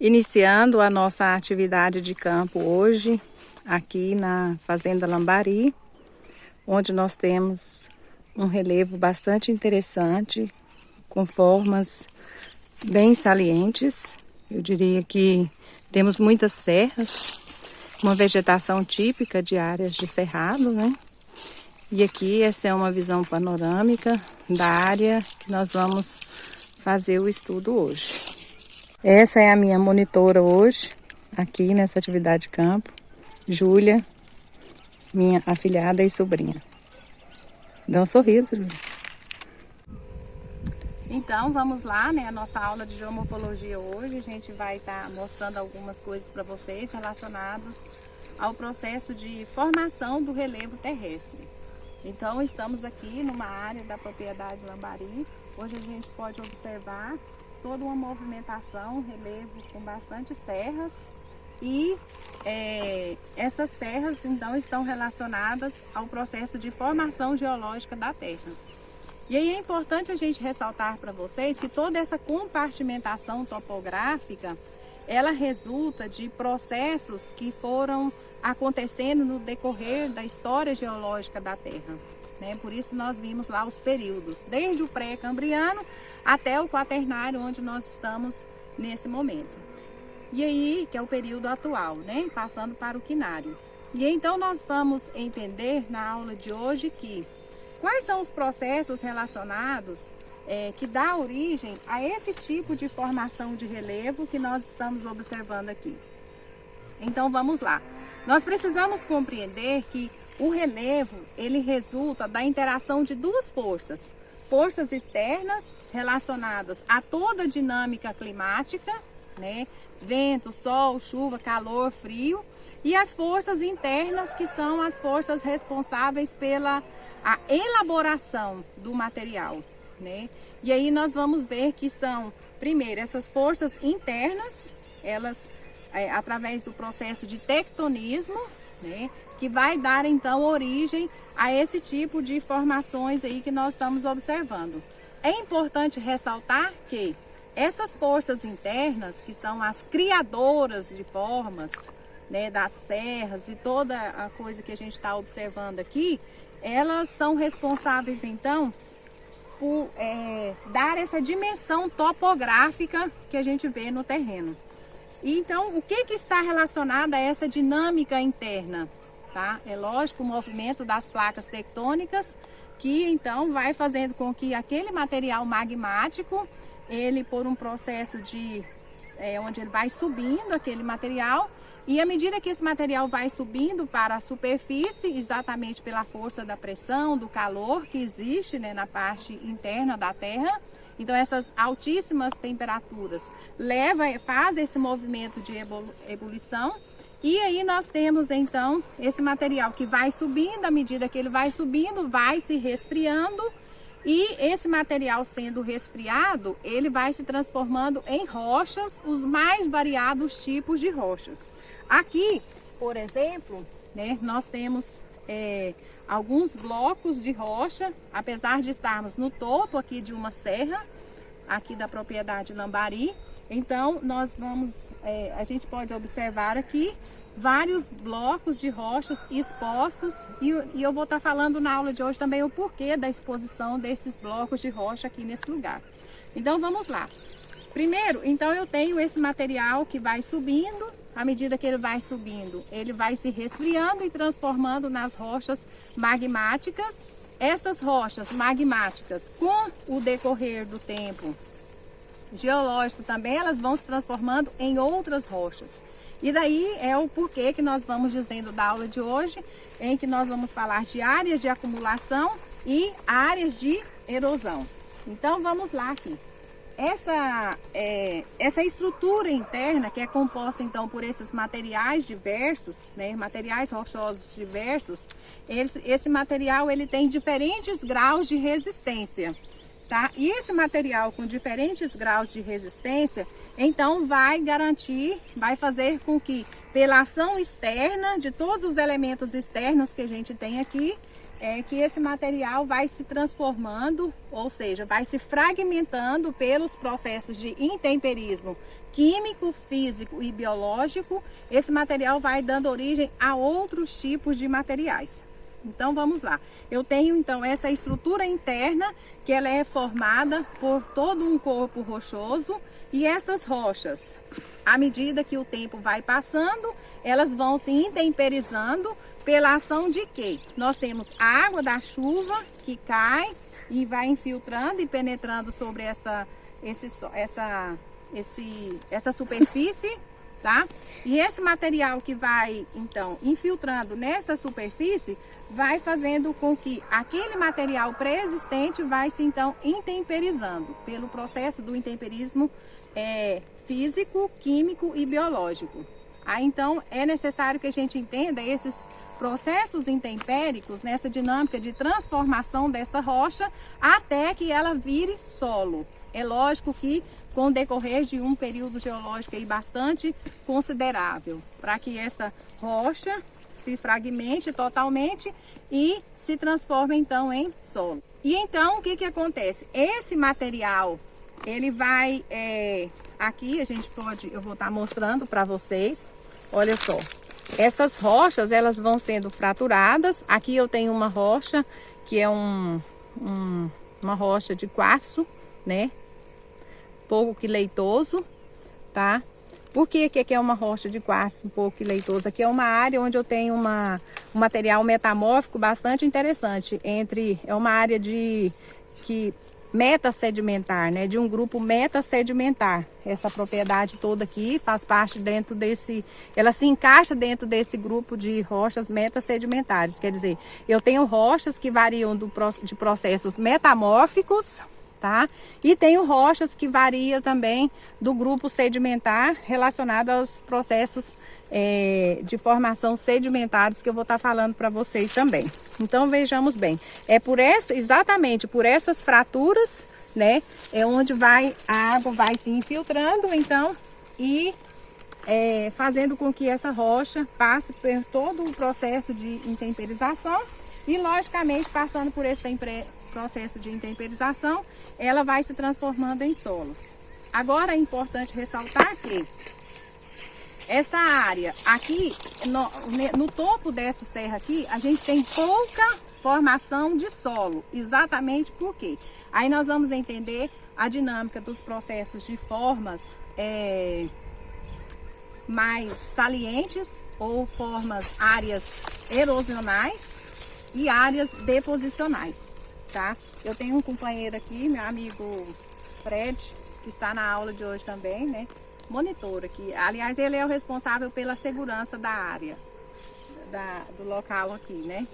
Iniciando a nossa atividade de campo hoje, aqui na Fazenda Lambari, onde nós temos um relevo bastante interessante, com formas bem salientes. Eu diria que temos muitas serras, uma vegetação típica de áreas de cerrado, né? E aqui essa é uma visão panorâmica da área que nós vamos fazer o estudo hoje. Essa é a minha monitora hoje, aqui nessa atividade de campo, Júlia, minha afilhada e sobrinha. Dá um sorriso, Júlia. Então, vamos lá, né? A nossa aula de geomorfologia hoje, a gente vai estar mostrando algumas coisas para vocês relacionadas ao processo de formação do relevo terrestre. Então, estamos aqui numa área da propriedade Lambari. Hoje a gente pode observar toda uma movimentação, relevo com bastante serras. E essas serras, então, estão relacionadas ao processo de formação geológica da Terra. E aí é importante a gente ressaltar para vocês que toda essa compartimentação topográfica, ela resulta de processos que foram acontecendo no decorrer da história geológica da Terra, né? Por isso nós vimos lá os períodos, desde o pré-cambriano até o quaternário, onde nós estamos nesse momento. E aí, que é o período atual, né? Passando para o quinário. E então nós vamos entender na aula de hoje que quais são os processos relacionados que dá origem a esse tipo de formação de relevo que nós estamos observando aqui. Então vamos lá. Nós precisamos compreender que o relevo, ele resulta da interação de duas forças. Forças externas relacionadas a toda a dinâmica climática, né? Vento, sol, chuva, calor, frio. E as forças internas, que são as forças responsáveis pela elaboração do material, né? E aí nós vamos ver que são, primeiro, essas forças internas, elas, através do processo de tectonismo, né? Que vai dar, então, origem a esse tipo de formações aí que nós estamos observando. É importante ressaltar que essas forças internas, que são as criadoras de formas, né, das serras e toda a coisa que a gente está observando aqui, elas são responsáveis, então, por dar essa dimensão topográfica que a gente vê no terreno. E, então, o que está relacionado a essa dinâmica interna? Tá? É lógico, o movimento das placas tectônicas, que então vai fazendo com que aquele material magmático, ele por um processo de onde ele vai subindo aquele material, e à medida que esse material vai subindo para a superfície, exatamente pela força da pressão, do calor que existe, né, na parte interna da Terra, então essas altíssimas temperaturas fazem esse movimento de ebulição, e aí nós temos então esse material que vai subindo, à medida que ele vai subindo, vai se resfriando, e esse material sendo resfriado, ele vai se transformando em rochas, os mais variados tipos de rochas. Aqui, por exemplo, né, nós temos alguns blocos de rocha, apesar de estarmos no topo aqui de uma serra, aqui da propriedade Lambari. Então, nós vamos, a gente pode observar aqui vários blocos de rochas expostos, e eu vou estar falando na aula de hoje também o porquê da exposição desses blocos de rocha aqui nesse lugar. Então vamos lá. Primeiro, então eu tenho esse material que vai subindo, à medida que ele vai subindo, ele vai se resfriando e transformando nas rochas magmáticas. Estas rochas magmáticas, com o decorrer do tempo geológico também, elas vão se transformando em outras rochas. E daí é o porquê que nós vamos dizendo da aula de hoje, em que nós vamos falar de áreas de acumulação e áreas de erosão. Então vamos lá aqui. Essa estrutura interna, que é composta então por esses materiais diversos, né, materiais rochosos diversos, esse material ele tem diferentes graus de resistência. Tá? E esse material com diferentes graus de resistência, então vai garantir, vai fazer com que, pela ação externa de todos os elementos externos que a gente tem aqui, é que esse material vai se transformando, ou seja, vai se fragmentando pelos processos de intemperismo químico, físico e biológico. Esse material vai dando origem a outros tipos de materiais. Então vamos lá. Eu tenho então essa estrutura interna que ela é formada por todo um corpo rochoso, e estas rochas, à medida que o tempo vai passando, elas vão se intemperizando pela ação de quê? Nós temos a água da chuva que cai e vai infiltrando e penetrando sobre essa superfície, tá? E esse material que vai então infiltrando nessa superfície vai fazendo com que aquele material pré-existente vai se então intemperizando pelo processo do intemperismo físico, químico e biológico. Aí então é necessário que a gente entenda esses processos intempéricos nessa dinâmica de transformação desta rocha até que ela vire solo. É lógico que com o decorrer de um período geológico aí bastante considerável, para que esta rocha se fragmente totalmente e se transforme então em solo. E então o que acontece? Esse material, ele vai, aqui a gente pode, eu vou estar mostrando para vocês, olha só. Essas rochas, elas vão sendo fraturadas. Aqui eu tenho uma rocha que é uma rocha de quartzo, né? Pouco quileitoso, tá? Por que é uma rocha de quartzo um pouco quileitoso? Aqui é uma área onde eu tenho um material metamórfico bastante interessante. É uma área metasedimentar, né? De um grupo metasedimentar. Essa propriedade toda aqui faz parte dentro desse... Ela se encaixa dentro desse grupo de rochas metasedimentares. Quer dizer, eu tenho rochas que variam de processos metamórficos, tá? E tenho rochas que variam também do grupo sedimentar relacionado aos processos de formação sedimentares que eu vou estar falando para vocês também. Então vejamos bem, exatamente por essas fraturas, né? É onde a água vai se infiltrando, então, e fazendo com que essa rocha passe por todo o processo de intemperização e, logicamente, passando por esse processo de intemperização, ela vai se transformando em solos. Agora é importante ressaltar que essa área aqui, no topo dessa serra aqui, a gente tem pouca formação de solo. Exatamente por quê? Aí nós vamos entender a dinâmica dos processos de formas mais salientes ou áreas erosionais e áreas deposicionais. Tá? Eu tenho um companheiro aqui, meu amigo Fred, que está na aula de hoje também, né? Monitor aqui. Aliás, ele é o responsável pela segurança da área, do local aqui, né?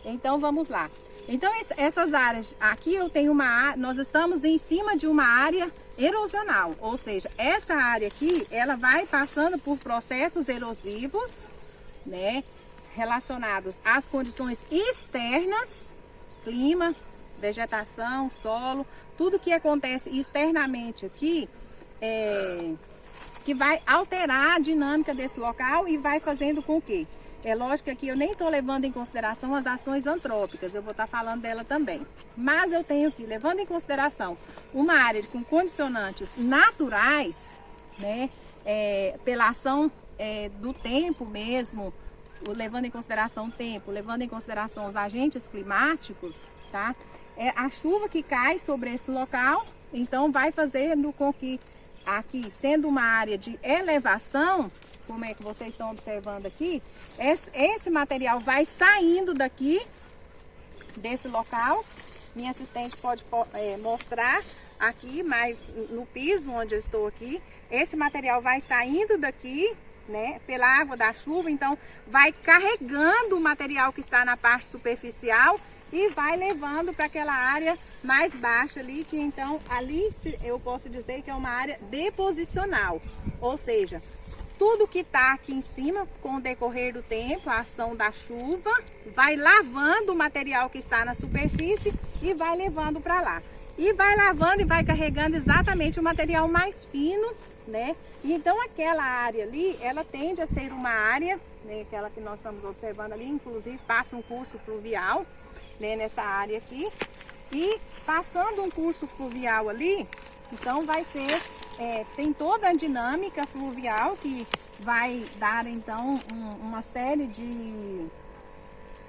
Então, vamos lá. Então, essas áreas, aqui eu tenho nós estamos em cima de uma área erosional, ou seja, essa área aqui, ela vai passando por processos erosivos, né? Relacionados às condições externas, clima, vegetação, solo, tudo que acontece externamente aqui, que vai alterar a dinâmica desse local e vai fazendo com que, é lógico que aqui eu nem estou levando em consideração as ações antrópicas, eu vou estar falando dela também, mas eu tenho aqui, levando em consideração uma área com condicionantes naturais, né, pela ação do tempo mesmo, levando em consideração o tempo, levando em consideração os agentes climáticos, tá? A chuva que cai sobre esse local, então vai fazendo com que aqui, sendo uma área de elevação, como é que vocês estão observando aqui, esse material vai saindo daqui, desse local. Minha assistente pode mostrar aqui, mas no piso onde eu estou aqui, esse material vai saindo daqui, né, pela água da chuva, então vai carregando o material que está na parte superficial e vai levando para aquela área mais baixa ali, que então ali eu posso dizer que é uma área deposicional, ou seja, tudo que está aqui em cima, com o decorrer do tempo, a ação da chuva, vai lavando o material que está na superfície e vai levando para lá. e vai lavando e vai carregando exatamente o material mais fino, né? E então aquela área ali, ela tende a ser uma área, né, aquela que nós estamos observando ali, inclusive passa um curso fluvial, né, nessa área aqui. E passando um curso fluvial ali, então vai ser, tem toda a dinâmica fluvial que vai dar então uma série de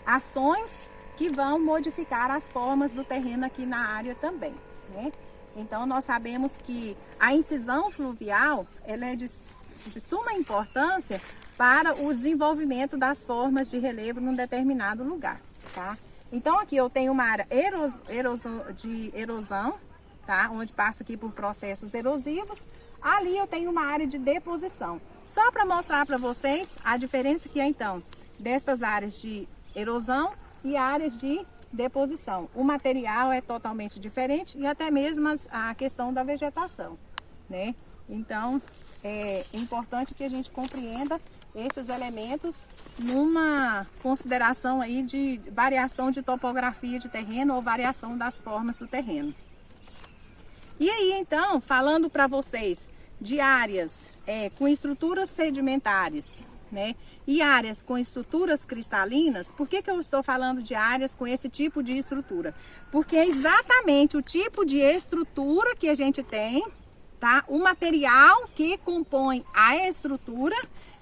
ações que vão modificar as formas do terreno aqui na área também, né? Então nós sabemos que a incisão fluvial, ela é de suma importância para o desenvolvimento das formas de relevo num determinado lugar, tá? Então aqui eu tenho uma área de erosão, tá? Onde passa aqui por processos erosivos. Ali eu tenho uma área de deposição. Só para mostrar para vocês a diferença que é então destas áreas de erosão e áreas de deposição. O material é totalmente diferente e até mesmo a questão da vegetação, né? Então é importante que a gente compreenda esses elementos numa consideração aí de variação de topografia de terreno ou variação das formas do terreno. E aí então, falando para vocês de áreas com estruturas sedimentares, né, e áreas com estruturas cristalinas, por que eu estou falando de áreas com esse tipo de estrutura? Porque é exatamente o tipo de estrutura que a gente tem, tá? O material que compõe a estrutura,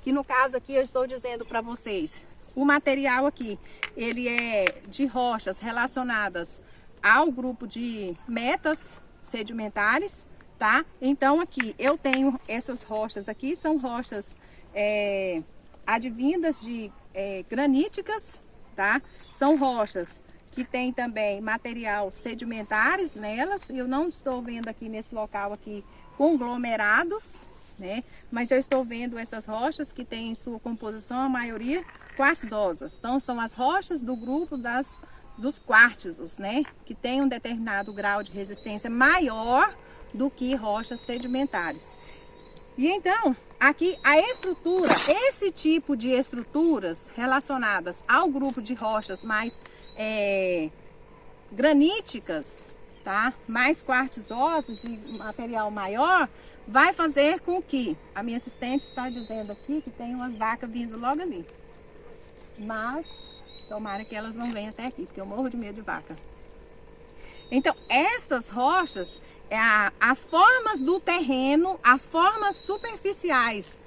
que no caso aqui eu estou dizendo para vocês, o material aqui, ele é de rochas relacionadas ao grupo de metas sedimentares, tá? Então aqui eu tenho essas rochas aqui, são rochas advindas de graníticas, tá? São rochas que tem também material sedimentares nelas. Eu não estou vendo aqui nesse local aqui conglomerados, né? Mas eu estou vendo essas rochas que têm em sua composição a maioria quartzosas. Então são as rochas do grupo dos quartzos, né? Que tem um determinado grau de resistência maior do que rochas sedimentares. E então, aqui a estrutura, esse tipo de estruturas relacionadas ao grupo de rochas mais graníticas, tá? Mais quartzosas, de material maior, vai fazer com que, a minha assistente está dizendo aqui que tem umas vacas vindo logo ali. Mas, tomara que elas não venham até aqui, porque eu morro de medo de vaca. Então, estas rochas, as formas do terreno, as formas superficiais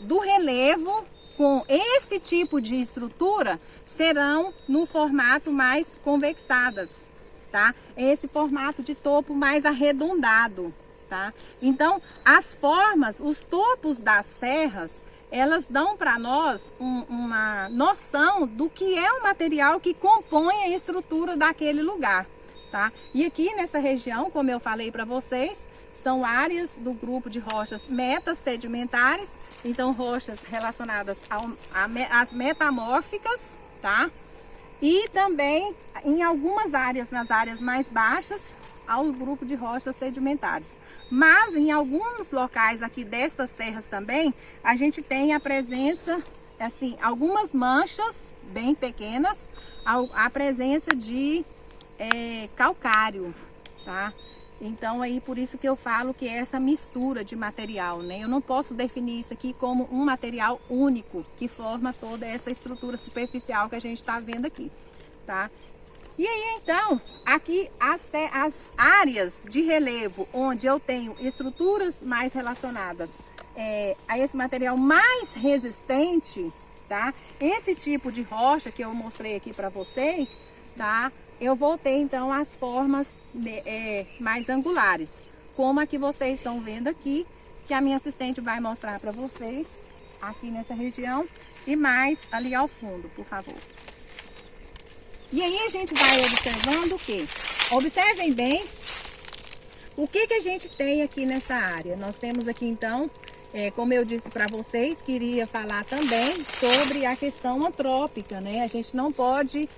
do relevo, com esse tipo de estrutura, serão no formato mais convexadas, tá? Esse formato de topo mais arredondado, tá? Então, as formas, os topos das serras, elas dão para nós uma noção do que é o material que compõe a estrutura daquele lugar. Tá? E aqui nessa região, como eu falei para vocês, são áreas do grupo de rochas metasedimentares, então rochas relacionadas às metamórficas, tá? E também em algumas áreas, nas áreas mais baixas, ao grupo de rochas sedimentares. Mas em alguns locais aqui destas serras também, a gente tem a presença, assim, algumas manchas bem pequenas, a presença de calcário, tá? Então aí por isso que eu falo que é essa mistura de material, né? Eu não posso definir isso aqui como um material único que forma toda essa estrutura superficial que a gente está vendo aqui, tá? E aí então, aqui as áreas de relevo onde eu tenho estruturas mais relacionadas a esse material mais resistente, tá? Esse tipo de rocha que eu mostrei aqui para vocês, tá? Eu vou ter então as formas mais angulares, como a que vocês estão vendo aqui, que a minha assistente vai mostrar para vocês aqui nessa região e mais ali ao fundo, por favor. E aí a gente vai observando o quê? Observem bem o que a gente tem aqui nessa área. Nós temos aqui então, como eu disse para vocês, queria falar também sobre a questão antrópica, né? A gente não pode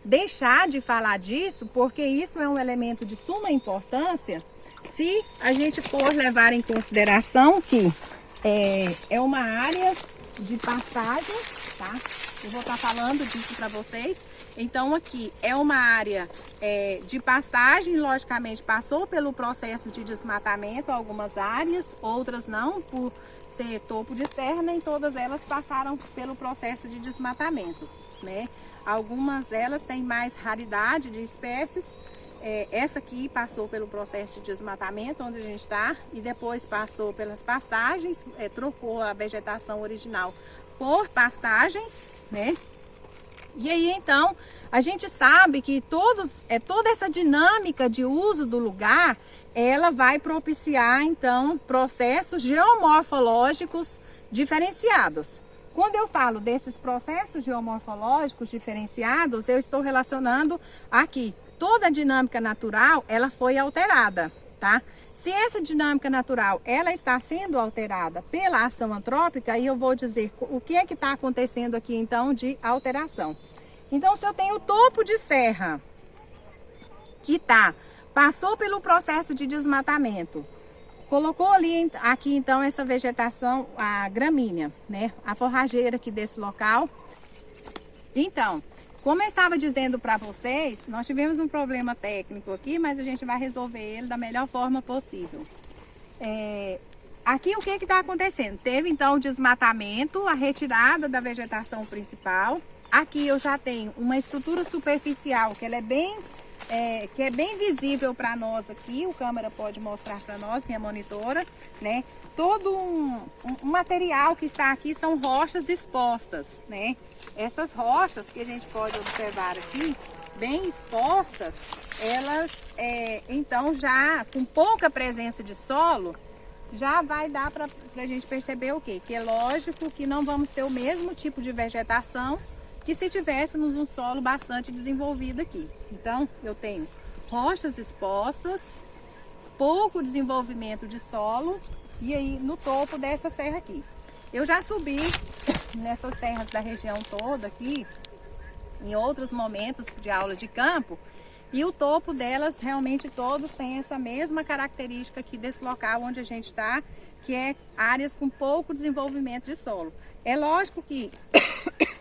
deixar de falar disso, porque isso é um elemento de suma importância se a gente for levar em consideração que é uma área de passagem tá? Eu vou estar falando disso para vocês. Então aqui é uma área de pastagem, logicamente passou pelo processo de desmatamento algumas áreas, outras não, por ser topo de serra, nem todas elas passaram pelo processo de desmatamento, né? Algumas delas têm mais raridade de espécies. Essa aqui passou pelo processo de desmatamento, onde a gente está, e depois passou pelas pastagens, trocou a vegetação original por pastagens, né? E aí, então, a gente sabe que toda essa dinâmica de uso do lugar, ela vai propiciar, então, processos geomorfológicos diferenciados. Quando eu falo desses processos geomorfológicos diferenciados, eu estou relacionando aqui. Toda a dinâmica natural, ela foi alterada, tá? Se essa dinâmica natural, ela está sendo alterada pela ação antrópica, aí eu vou dizer o que é que está acontecendo aqui, então, de alteração. Então, se eu tenho o topo de serra, que passou pelo processo de desmatamento, colocou ali, aqui, então, essa vegetação, a gramínea, né? A forrageira aqui desse local. Então, como eu estava dizendo para vocês, nós tivemos um problema técnico aqui, mas a gente vai resolver ele da melhor forma possível. Aqui o que está acontecendo? Teve então o desmatamento, a retirada da vegetação principal. Aqui eu já tenho uma estrutura superficial que ela é bem visível para nós aqui. O câmera pode mostrar para nós, minha monitora, né? Todo um material que está aqui são rochas expostas, né? Essas rochas que a gente pode observar aqui, bem expostas, elas, então já com pouca presença de solo, já vai dar para a gente perceber o quê? Que é lógico que não vamos ter o mesmo tipo de vegetação que se tivéssemos um solo bastante desenvolvido aqui. Então, eu tenho rochas expostas, pouco desenvolvimento de solo, e aí no topo dessa serra aqui. Eu já subi nessas serras da região toda aqui, em outros momentos de aula de campo, e o topo delas, realmente todos têm essa mesma característica aqui desse local onde a gente está, que é áreas com pouco desenvolvimento de solo. É lógico que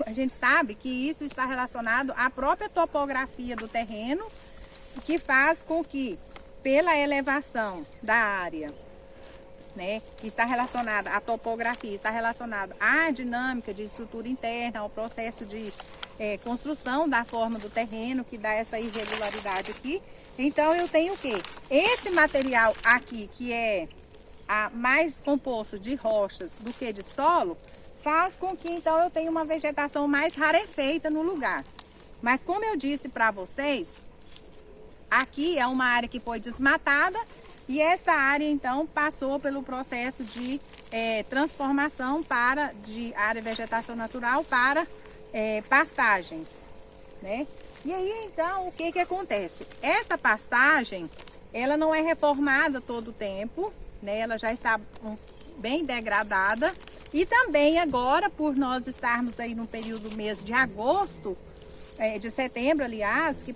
a gente sabe que isso está relacionado à própria topografia do terreno, que faz com que, pela elevação da área, né, que está relacionada à topografia, está relacionada à dinâmica de estrutura interna, ao processo de construção da forma do terreno, que dá essa irregularidade aqui. Então eu tenho o quê? Esse material aqui, que é mais composto de rochas do que de solo, faz com que então eu tenha uma vegetação mais rarefeita no lugar. Mas como eu disse para vocês, aqui é uma área que foi desmatada, e esta área, então, passou pelo processo de transformação de área de vegetação natural para pastagens, né? E aí, então, o que que acontece? Esta pastagem, ela não é reformada todo o tempo, né? Ela já está bem degradada. E também agora, por nós estarmos aí no período mês de agosto, de setembro, aliás, que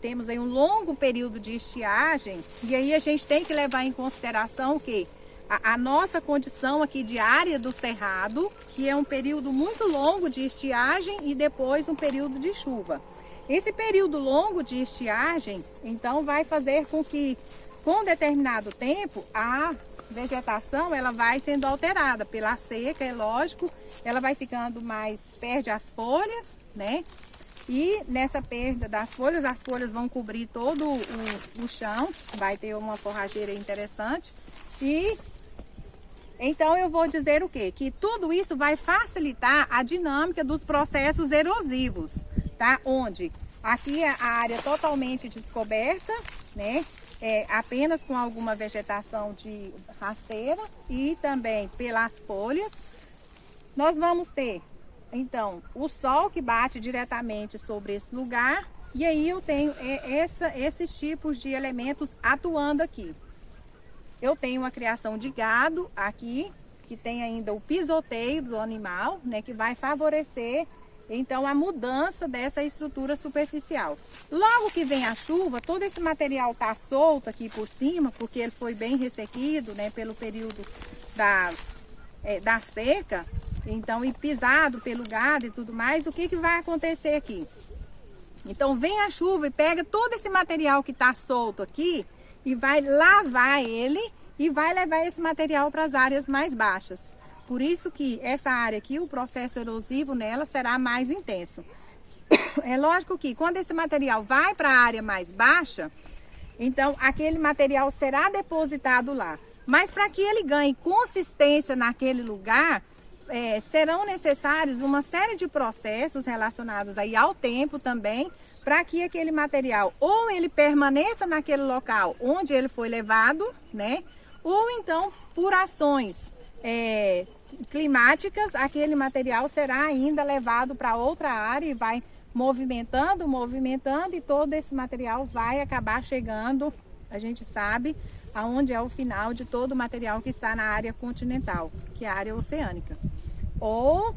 temos aí um longo período de estiagem, e aí a gente tem que levar em consideração o quê? A nossa condição aqui de área do cerrado, que é um período muito longo de estiagem e depois um período de chuva. Esse período longo de estiagem, então, vai fazer com que, com determinado tempo, a vegetação ela vai sendo alterada pela seca, é lógico, ela vai ficando perde as folhas, né? E nessa perda das folhas, as folhas vão cobrir todo o chão, vai ter uma forrageira interessante. E então eu vou dizer o quê? Que tudo isso vai facilitar a dinâmica dos processos erosivos, tá? Onde aqui é a área totalmente descoberta, né? Apenas com alguma vegetação de rasteira e também pelas folhas. Nós vamos ter, então, o sol que bate diretamente sobre esse lugar, e aí eu tenho esses tipos de elementos atuando aqui. Eu tenho a criação de gado aqui, que tem ainda o pisoteio do animal, né, que vai favorecer então a mudança dessa estrutura superficial. Logo que vem a chuva, todo esse material está solto aqui por cima, porque ele foi bem ressequido, né, pelo período da seca. então, e pisado pelo gado e tudo mais, o que vai acontecer aqui? Então vem a chuva e pega todo esse material que está solto aqui e vai lavar ele e vai levar esse material para as áreas mais baixas. Por isso que essa área aqui, o processo erosivo nela será mais intenso. É lógico que quando esse material vai para a área mais baixa, então aquele material será depositado lá. Mas para que ele ganhe consistência naquele lugar, serão necessários uma série de processos relacionados aí ao tempo também, para que aquele material ou ele permaneça naquele local onde ele foi levado, né? Ou então por ações climáticas, aquele material será ainda levado para outra área e vai movimentando e todo esse material vai acabar chegando, a gente sabe, aonde é o final de todo o material que está na área continental, que é a área oceânica. Ou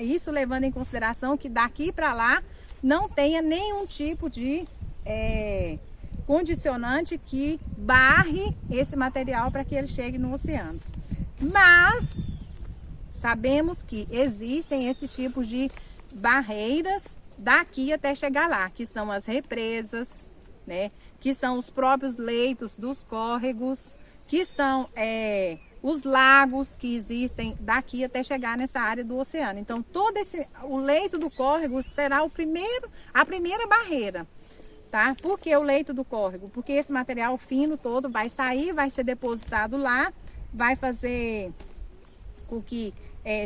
isso levando em consideração que daqui para lá não tenha nenhum tipo de condicionante que barre esse material para que ele chegue no oceano. Mas sabemos que existem esses tipos de barreiras daqui até chegar lá, que são as represas, né? Que são os próprios leitos dos córregos, que são os lagos que existem daqui até chegar nessa área do oceano. Então, o leito do córrego será a primeira barreira, tá? Por que o leito do córrego? Porque esse material fino todo vai sair, vai ser depositado lá, vai fazer com que,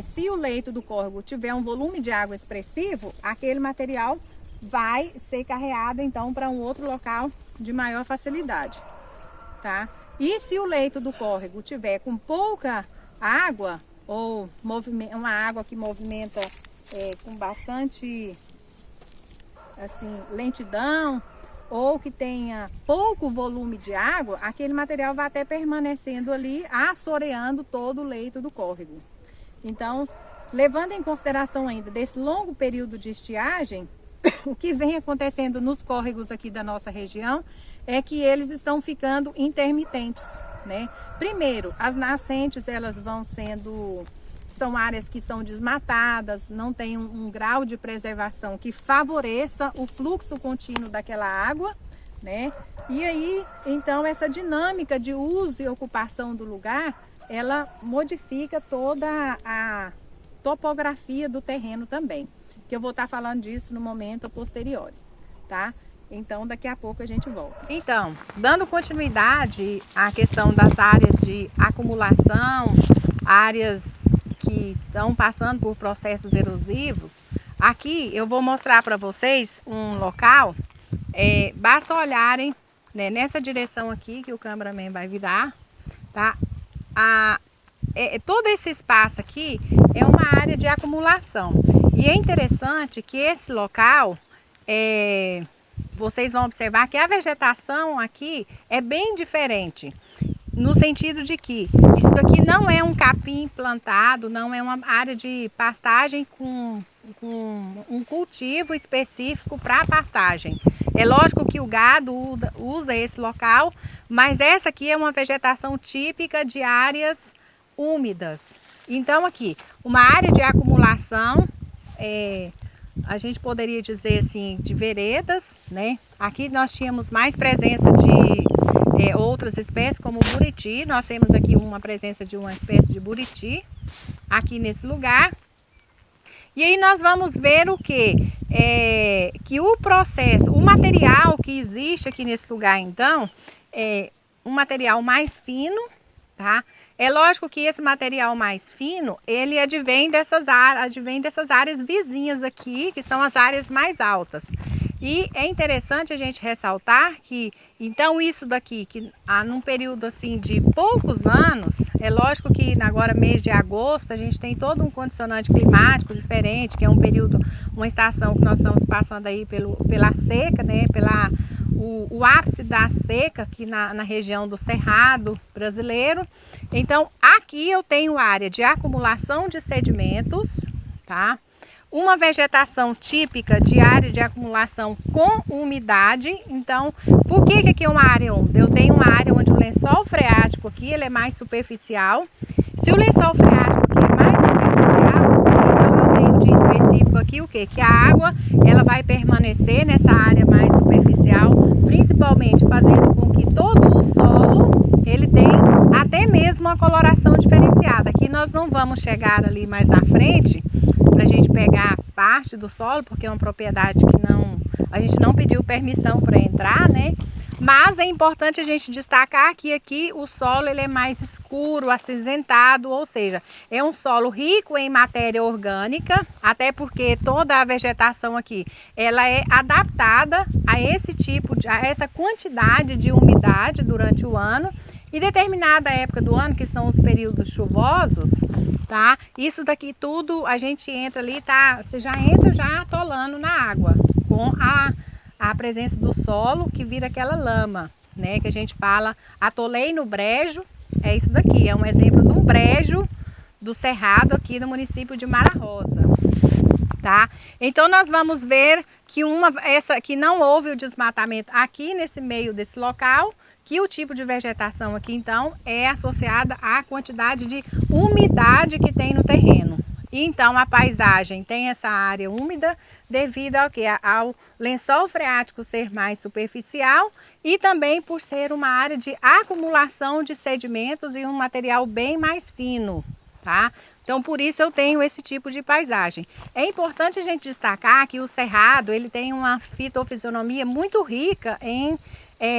se o leito do córrego tiver um volume de água expressivo, aquele material vai ser carreado então para um outro local de maior facilidade, tá? E se o leito do córrego tiver com pouca água ou uma água que movimenta com bastante assim lentidão, ou que tenha pouco volume de água, aquele material vai até permanecendo ali, assoreando todo o leito do córrego. Então, levando em consideração ainda desse longo período de estiagem, o que vem acontecendo nos córregos aqui da nossa região é que eles estão ficando intermitentes, né? Primeiro, as nascentes, elas são áreas que são desmatadas, não tem um grau de preservação que favoreça o fluxo contínuo daquela água, né? E aí, então, essa dinâmica de uso e ocupação do lugar, ela modifica toda a topografia do terreno também, que eu vou estar falando disso no momento posterior, tá? Então, daqui a pouco a gente volta. Então, dando continuidade à questão das áreas de acumulação, áreas que estão passando por processos erosivos, aqui eu vou mostrar para vocês um local, basta olharem, né, nessa direção aqui que o cameraman vai virar, tá? Todo esse espaço aqui é uma área de acumulação. E é interessante que esse local, vocês vão observar que a vegetação aqui é bem diferente. No sentido de que isso aqui não é um capim plantado, não é uma área de pastagem com um cultivo específico para pastagem. É lógico que o gado usa esse local, mas essa aqui é uma vegetação típica de áreas úmidas. Então aqui, uma área de acumulação, a gente poderia dizer assim, de veredas, né? Aqui nós tínhamos mais presença de outras espécies, como o buriti. Nós temos aqui uma presença de uma espécie de buriti aqui nesse lugar. E aí nós vamos ver o quê? Que o processo, o material que existe aqui nesse lugar, então, é um material mais fino, tá? É lógico que esse material mais fino, ele advém dessas áreas vizinhas aqui, que são as áreas mais altas. E é interessante a gente ressaltar que, então, isso daqui, que num período assim de poucos anos, é lógico que agora mês de agosto, a gente tem todo um condicionante climático diferente, que é um período, uma estação que nós estamos passando aí pela seca, né, o ápice da seca aqui na região do Cerrado brasileiro. Então, aqui eu tenho área de acumulação de sedimentos, tá? Uma vegetação típica de área de acumulação com umidade. Então, por que aqui é uma área úmida? Eu tenho uma área onde o lençol freático aqui ele é mais superficial. Se o lençol freático aqui é mais superficial, quê? Que a água ela vai permanecer nessa área mais superficial, principalmente fazendo com que todo o solo ele tem até mesmo uma coloração diferenciada. Aqui nós não vamos chegar ali mais na frente para a gente pegar parte do solo, porque é uma propriedade que a gente não pediu permissão para entrar, né? Mas é importante a gente destacar que aqui o solo ele é mais escuro, acinzentado, ou seja, é um solo rico em matéria orgânica, até porque toda a vegetação aqui ela é adaptada a essa quantidade de umidade durante o ano. E determinada época do ano, que são os períodos chuvosos, tá? Isso daqui tudo a gente entra ali, tá? Você já entra já atolando na água, com a presença do solo que vira aquela lama, né? Que a gente fala, atolei no brejo, é isso daqui, é um exemplo de um brejo do cerrado aqui no município de Mara Rosa, tá? Então nós vamos ver que que não houve o desmatamento aqui nesse meio desse local, que o tipo de vegetação aqui então é associada à quantidade de umidade que tem no terreno. E então a paisagem tem essa área úmida devido ao que? Ao lençol freático ser mais superficial e também por ser uma área de acumulação de sedimentos e um material bem mais fino, tá? Então por isso eu tenho esse tipo de paisagem. É importante a gente destacar que o cerrado ele tem uma fitofisionomia muito rica em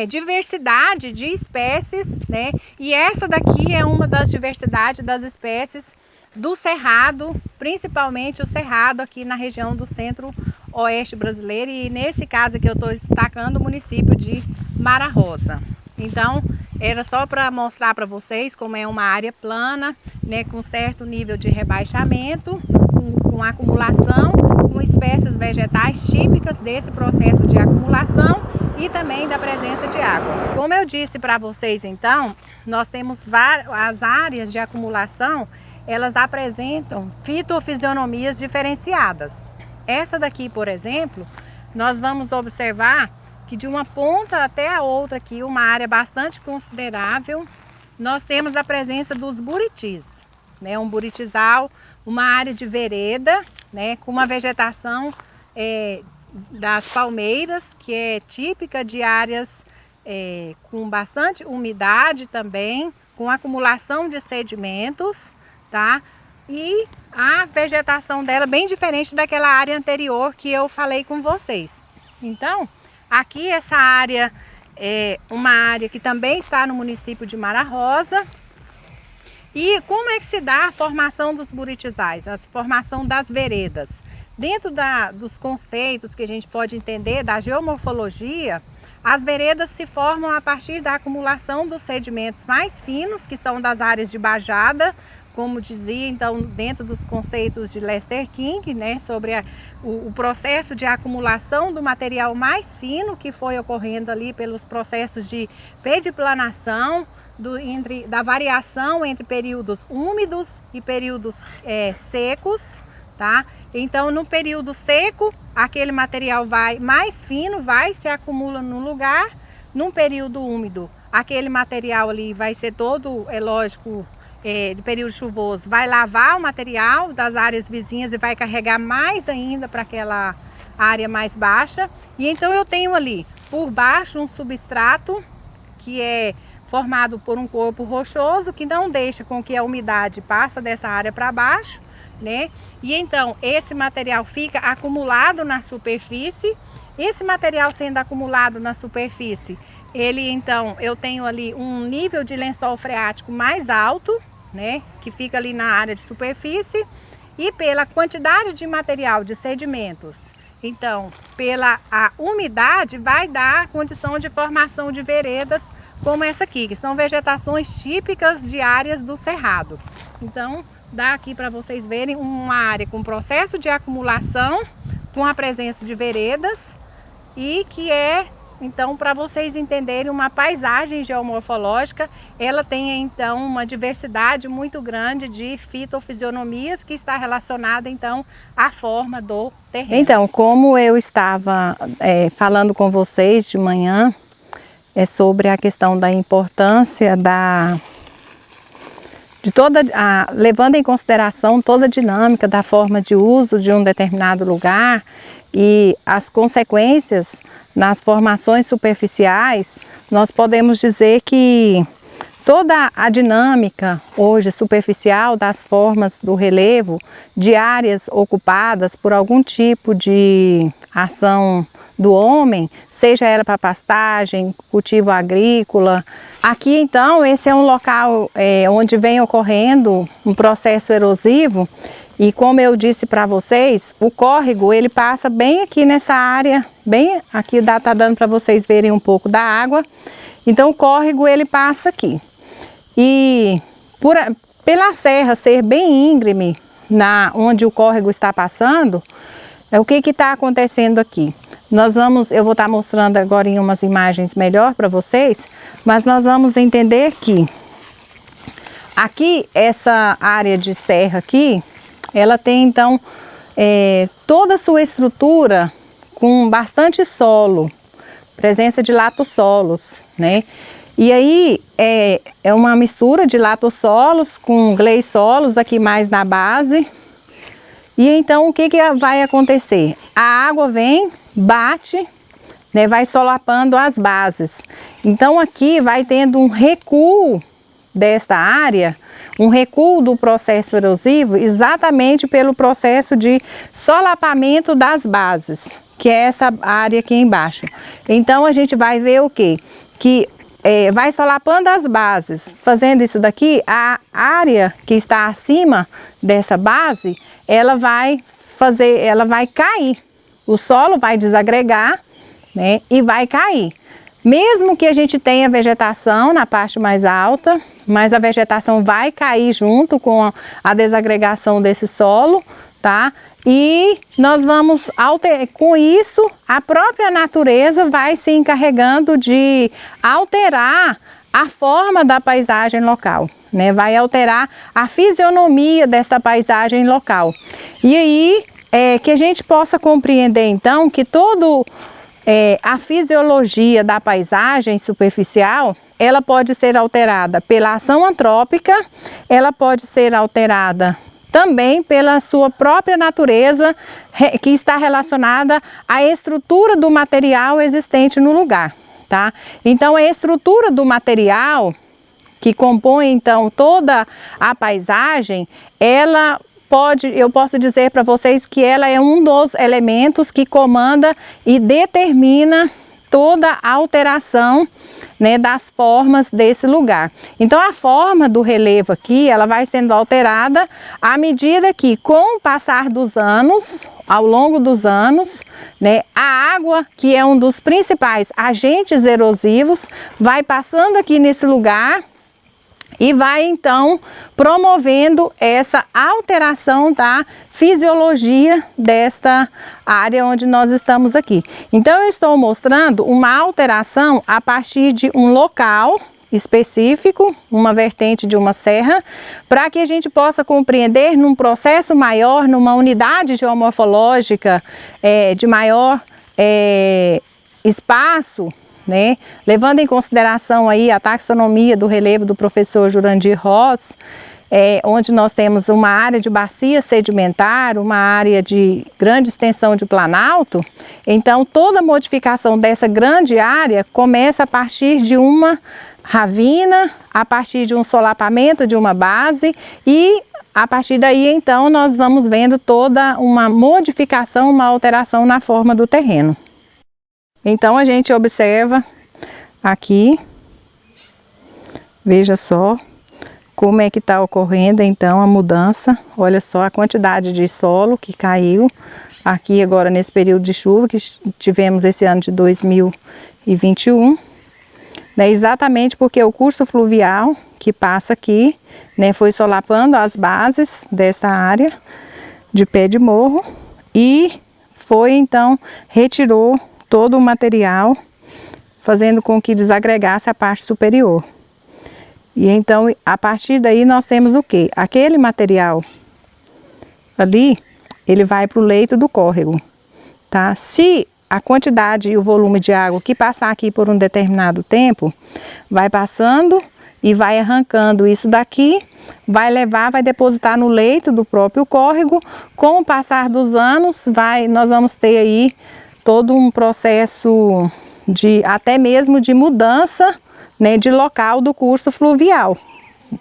diversidade de espécies, né? E essa daqui é uma das diversidades das espécies do cerrado, principalmente o cerrado aqui na região do centro-oeste brasileiro e nesse caso aqui eu estou destacando o município de Mara Rosa. Então era só para mostrar para vocês como é uma área plana, né, com certo nível de rebaixamento, com acumulação, com espécies vegetais típicas desse processo de acumulação e também da presença de água. Como eu disse para vocês então, nós temos as áreas de acumulação, elas apresentam fitofisionomias diferenciadas. Essa daqui, por exemplo, nós vamos observar que de uma ponta até a outra aqui, uma área bastante considerável, nós temos a presença dos buritis, né? Um buritizal, uma área de vereda, né? Com uma vegetação das palmeiras, que é típica de áreas com bastante umidade também, com acumulação de sedimentos, tá? E a vegetação dela bem diferente daquela área anterior que eu falei com vocês. Então, aqui essa área é uma área que também está no município de Mara Rosa. E como é que se dá a formação dos buritizais, a formação das veredas? Dentro dos conceitos que a gente pode entender da geomorfologia, as veredas se formam a partir da acumulação dos sedimentos mais finos, que são das áreas de bajada, como dizia então dentro dos conceitos de Lester King, né, sobre o processo de acumulação do material mais fino que foi ocorrendo ali pelos processos de pediplanação, da variação entre períodos úmidos e períodos secos, tá? Então no período seco aquele material mais fino se acumula no lugar. Num período úmido aquele material ali vai ser todo, é lógico, de período chuvoso, vai lavar o material das áreas vizinhas e vai carregar mais ainda para aquela área mais baixa. E então eu tenho ali por baixo um substrato que é formado por um corpo rochoso que não deixa com que a umidade passe dessa área para baixo, né? E então esse material fica acumulado na superfície. Esse material sendo acumulado na superfície, então eu tenho ali um nível de lençol freático mais alto, né? Que fica ali na área de superfície, e pela quantidade de material de sedimentos, então pela a umidade vai dar a condição de formação de veredas como essa aqui, que são vegetações típicas de áreas do cerrado. Então dá aqui para vocês verem uma área com processo de acumulação, com a presença de veredas, e que então, para vocês entenderem, uma paisagem geomorfológica, ela tem então uma diversidade muito grande de fitofisionomias que está relacionada então à forma do terreno. Então, como eu estava falando com vocês de manhã, sobre a questão da importância levando em consideração toda a dinâmica da forma de uso de um determinado lugar e as consequências nas formações superficiais, nós podemos dizer que toda a dinâmica hoje superficial das formas do relevo de áreas ocupadas por algum tipo de ação do homem, seja ela para pastagem, cultivo agrícola. Aqui então esse é um local onde vem ocorrendo um processo erosivo e como eu disse para vocês, o córrego ele passa bem aqui nessa área, bem aqui tá dando para vocês verem um pouco da água. Então o córrego ele passa aqui e pela serra ser bem íngreme onde o córrego está passando, o que está acontecendo aqui? Eu vou estar mostrando agora em umas imagens melhor para vocês, mas nós vamos entender que aqui, essa área de serra aqui, ela tem então toda a sua estrutura com bastante solo, presença de latossolos, né? E aí é uma mistura de latossolos com gleissolos aqui mais na base. E então o que vai acontecer? A água vem, bate, né, vai solapando as bases. Então aqui vai tendo um recuo desta área, um recuo do processo erosivo exatamente pelo processo de solapamento das bases, que é essa área aqui embaixo. Então a gente vai ver o quê? Que vai solapando as bases. Fazendo isso daqui, a área que está acima dessa base, ela vai cair. O solo vai desagregar, né, e vai cair. Mesmo que a gente tenha vegetação na parte mais alta, mas a vegetação vai cair junto com a desagregação desse solo, tá? E nós vamos com isso, a própria natureza vai se encarregando de alterar a forma da paisagem local, né? Vai alterar a fisionomia desta paisagem local. E aí que a gente possa compreender então que a fisiologia da paisagem superficial, ela pode ser alterada pela ação antrópica, ela pode ser alterada também pela sua própria natureza, que está relacionada à estrutura do material existente no lugar, tá? Então a estrutura do material que compõe então toda a paisagem, eu posso dizer para vocês que ela é um dos elementos que comanda e determina toda a alteração, né, das formas desse lugar. Então a forma do relevo aqui, ela vai sendo alterada à medida que, com o passar dos anos, ao longo dos anos, né, a água, que é um dos principais agentes erosivos, vai passando aqui nesse lugar e vai então promovendo essa alteração da fisiologia desta área onde nós estamos aqui. Então eu estou mostrando uma alteração a partir de um local específico, uma vertente de uma serra, para que a gente possa compreender num processo maior, numa unidade geomorfológica de maior espaço, né? Levando em consideração aí a taxonomia do relevo do professor Jurandir Ross, onde nós temos uma área de bacia sedimentar, uma área de grande extensão de planalto, então toda modificação dessa grande área começa a partir de uma ravina, a partir de um solapamento de uma base e a partir daí então nós vamos vendo toda uma modificação, uma alteração na forma do terreno. Então a gente observa aqui, veja só como é que está ocorrendo então a mudança. Olha só a quantidade de solo que caiu aqui agora nesse período de chuva que tivemos esse ano de 2021. Né, exatamente porque o curso fluvial que passa aqui, né, foi solapando as bases dessa área de pé de morro e foi então, retirou todo o material, fazendo com que desagregasse a parte superior. E então, a partir daí nós temos o quê? Aquele material ali, ele vai para o leito do córrego, tá? Se a quantidade e o volume de água que passar aqui por um determinado tempo, vai passando e vai arrancando isso daqui vai depositar no leito do próprio córrego. Com o passar dos anos, nós vamos ter aí todo um processo até mesmo de mudança, né, de local do curso fluvial,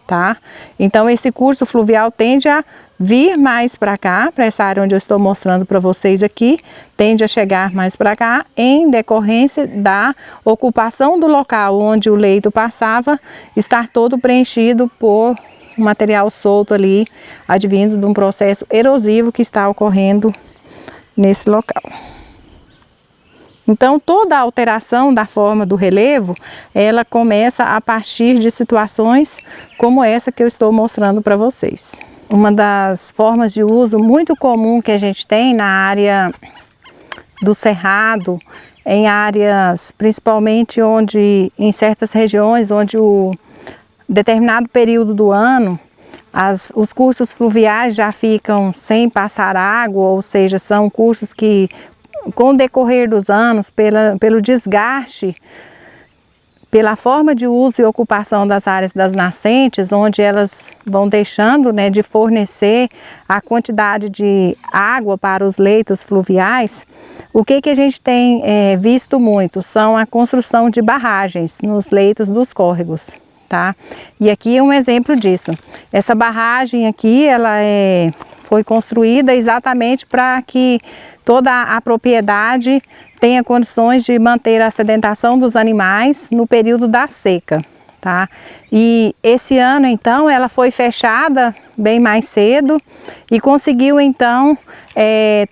tá? Então esse curso fluvial tende a vir mais para cá, para essa área onde eu estou mostrando para vocês aqui, tende a chegar mais para cá em decorrência da ocupação do local onde o leito passava estar todo preenchido por material solto ali, advindo de um processo erosivo que está ocorrendo nesse local. Então, toda a alteração da forma do relevo, ela começa a partir de situações como essa que eu estou mostrando para vocês. Uma das formas de uso muito comum que a gente tem na área do cerrado, em áreas principalmente em certas regiões onde o determinado período do ano, os cursos fluviais já ficam sem passar água, ou seja, são cursos que com o decorrer dos anos, pelo desgaste, pela forma de uso e ocupação das áreas das nascentes, onde elas vão deixando, né, de fornecer a quantidade de água para os leitos fluviais, o que a gente tem visto muito são a construção de barragens nos leitos dos córregos, tá? E aqui é um exemplo disso. Essa barragem aqui, foi construída exatamente para que toda a propriedade tenha condições de manter a sedentação dos animais no período da seca, tá? E esse ano, então, ela foi fechada bem mais cedo e conseguiu, então,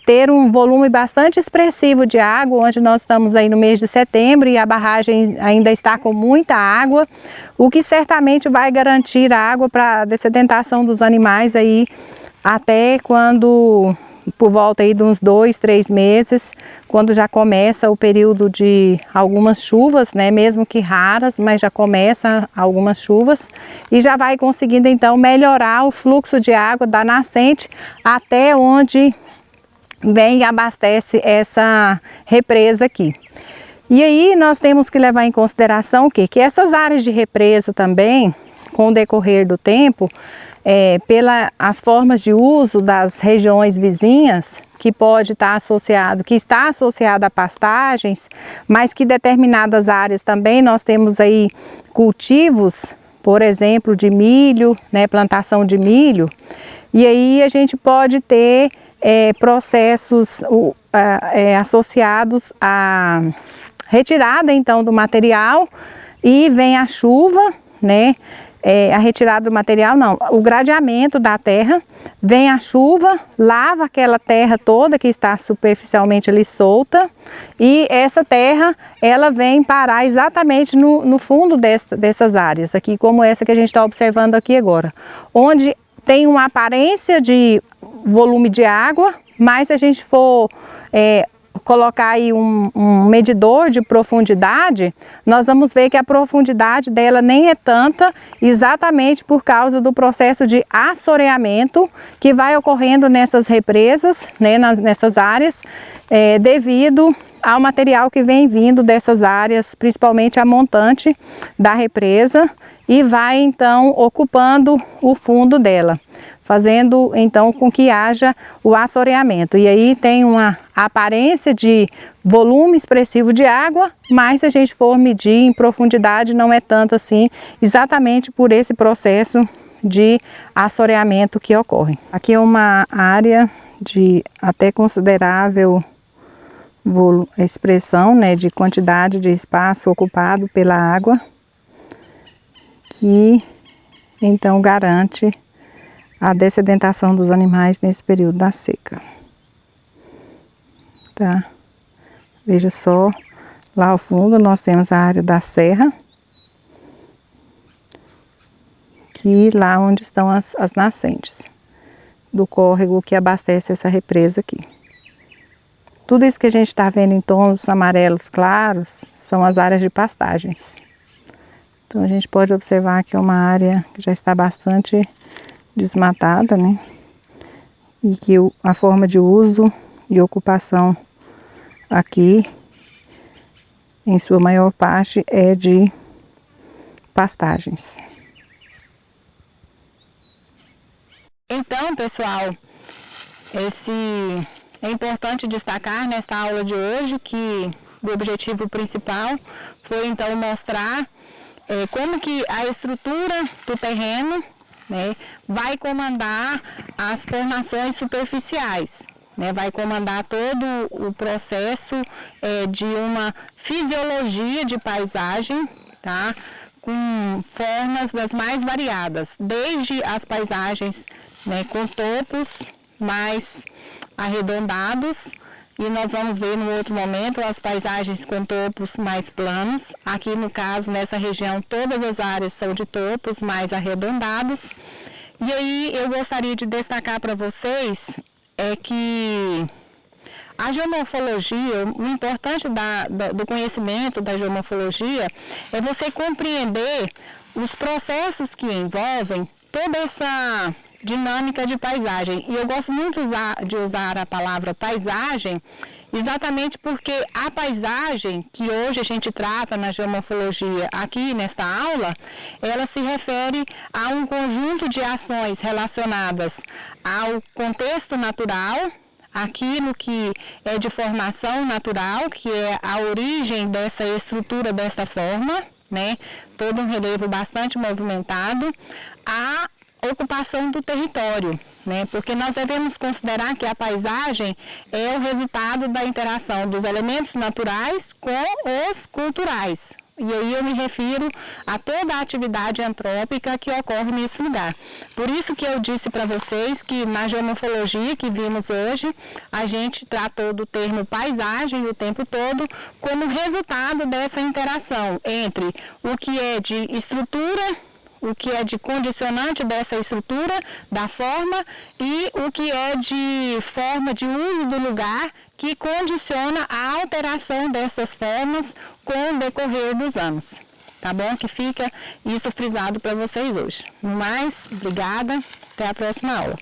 ter um volume bastante expressivo de água, onde nós estamos aí no mês de setembro e a barragem ainda está com muita água, o que certamente vai garantir a água para a dessedentação dos animais aí até quando, por volta aí de uns 2, 3 meses, quando já começa o período de algumas chuvas, né, mesmo que raras, mas já começa algumas chuvas e já vai conseguindo então melhorar o fluxo de água da nascente até onde vem e abastece essa represa aqui. E aí nós temos que levar em consideração o quê? Que essas áreas de represa também, com o decorrer do tempo, pelas formas de uso das regiões vizinhas, que está associado a pastagens, mas que determinadas áreas também nós temos aí cultivos, por exemplo, de milho, né, plantação de milho, e aí a gente pode ter processos associados à retirada então do material, e vem a chuva, né? A retirada do material não, o gradeamento da terra, vem a chuva, lava aquela terra toda que está superficialmente ali solta, e essa terra ela vem parar exatamente no fundo dessas áreas aqui, como essa que a gente está observando aqui agora, onde tem uma aparência de volume de água, mas se a gente for colocar aí um medidor de profundidade, nós vamos ver que a profundidade dela nem é tanta, exatamente por causa do processo de assoreamento que vai ocorrendo nessas represas, né, nessas áreas, devido ao material que vem vindo dessas áreas, principalmente a montante da represa, e vai então ocupando o fundo dela, fazendo então com que haja o assoreamento. E aí tem uma aparência de volume expressivo de água, mas se a gente for medir em profundidade não é tanto assim, exatamente por esse processo de assoreamento que ocorre. Aqui é uma área de até considerável expressão, né, de quantidade de espaço ocupado pela água, que então garante a dessedentação dos animais nesse período da seca. Tá? Veja só, lá ao fundo nós temos a área da serra, que lá onde estão as nascentes do córrego que abastece essa represa aqui. Tudo isso que a gente está vendo em tons amarelos claros são as áreas de pastagens. Então a gente pode observar que é uma área que já está bastante desmatada, né? E que a forma de uso e ocupação aqui, em sua maior parte, é de pastagens. Então, pessoal, é importante destacar nesta aula de hoje que o objetivo principal foi então mostrar como que a estrutura do terreno, né, vai comandar as formações superficiais, né, vai comandar todo o processo de uma fisiologia de paisagem, tá, com formas das mais variadas, desde as paisagens, né, com topos mais arredondados, e nós vamos ver no outro momento as paisagens com topos mais planos. Aqui no caso, nessa região, todas as áreas são de topos mais arredondados. E aí eu gostaria de destacar para vocês que a geomorfologia, o importante do conhecimento da geomorfologia é você compreender os processos que envolvem toda essa dinâmica de paisagem. E eu gosto muito de usar a palavra paisagem, exatamente porque a paisagem que hoje a gente trata na geomorfologia aqui nesta aula, ela se refere a um conjunto de ações relacionadas ao contexto natural, aquilo que é de formação natural, que é a origem dessa estrutura desta forma, né? Todo um relevo bastante movimentado, a ocupação do território, né? Porque nós devemos considerar que a paisagem é o resultado da interação dos elementos naturais com os culturais. E aí eu me refiro a toda a atividade antrópica que ocorre nesse lugar. Por isso que eu disse para vocês que na geomorfologia que vimos hoje, a gente tratou do termo paisagem o tempo todo como resultado dessa interação entre o que é de estrutura, o que é de condicionante dessa estrutura, da forma, e o que é de forma de uso do lugar, que condiciona a alteração dessas formas com o decorrer dos anos. Tá bom? Que fica isso frisado para vocês hoje. No mais, obrigada, até a próxima aula.